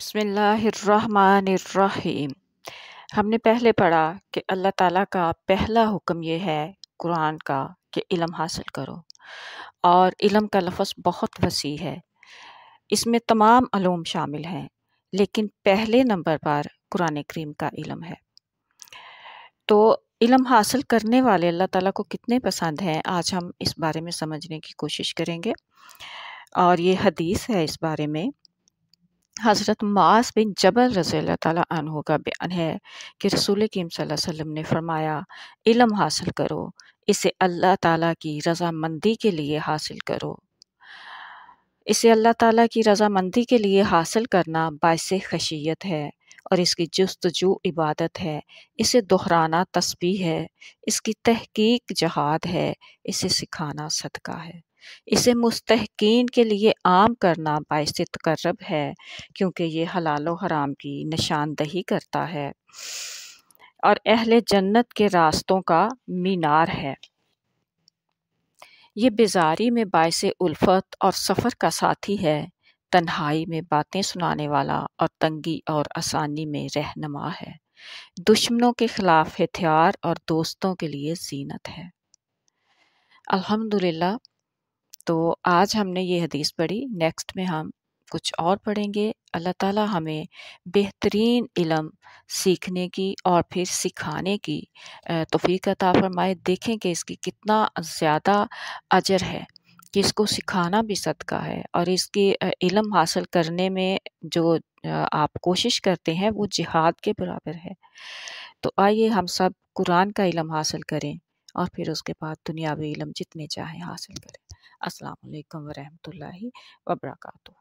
بسم اللہ الرحمن الرحیم۔ ہم نے پہلے پڑھا کہ اللہ تعالیٰ کا پہلا حکم یہ ہے قرآن کا کہ علم حاصل کرو، اور علم کا لفظ بہت وسیع ہے، اس میں تمام علوم شامل ہیں، لیکن پہلے نمبر پر قرآن کریم کا علم ہے۔ تو علم حاصل کرنے والے اللہ تعالیٰ کو کتنے پسند ہیں، آج ہم اس بارے میں سمجھنے کی کوشش کریں گے، اور یہ حدیث ہے اس بارے میں۔ حضرت معاذ بن جبل رضی اللہ تعالیٰ عنہ کا بیان ہے کہ رسول کریم صلی اللہ علیہ وسلم نے فرمایا، علم حاصل کرو، اسے اللہ تعالیٰ کی رضامندی کے لیے حاصل کرو۔ اسے اللہ تعالیٰ کی رضامندی کے لیے حاصل کرنا باعث خشیت ہے، اور اس کی جستجو عبادت ہے، اسے دہرانا تسبیح ہے، اس کی تحقیق جہاد ہے، اسے سکھانا صدقہ ہے، اسے مستحقین کے لیے عام کرنا باعث تقرب ہے، کیونکہ یہ حلال و حرام کی نشاندہی کرتا ہے اور اہل جنت کے راستوں کا مینار ہے۔ یہ بیزاری میں باعث الفت اور سفر کا ساتھی ہے، تنہائی میں باتیں سنانے والا اور تنگی اور آسانی میں رہنما ہے، دشمنوں کے خلاف ہتھیار اور دوستوں کے لیے زینت ہے۔ الحمدللہ، تو آج ہم نے یہ حدیث پڑھی، نیکسٹ میں ہم کچھ اور پڑھیں گے۔ اللہ تعالیٰ ہمیں بہترین علم سیکھنے کی اور پھر سکھانے کی توفیق عطا فرمائے۔ دیکھیں کہ اس کی کتنا زیادہ اجر ہے، کہ اس کو سکھانا بھی صدقہ ہے، اور اس کی علم حاصل کرنے میں جو آپ کوشش کرتے ہیں وہ جہاد کے برابر ہے۔ تو آئیے ہم سب قرآن کا علم حاصل کریں، اور پھر اس کے بعد دنیاوی علم جتنے چاہیں حاصل کریں۔ السلام علیکم ورحمۃ اللہ وبرکاتہ۔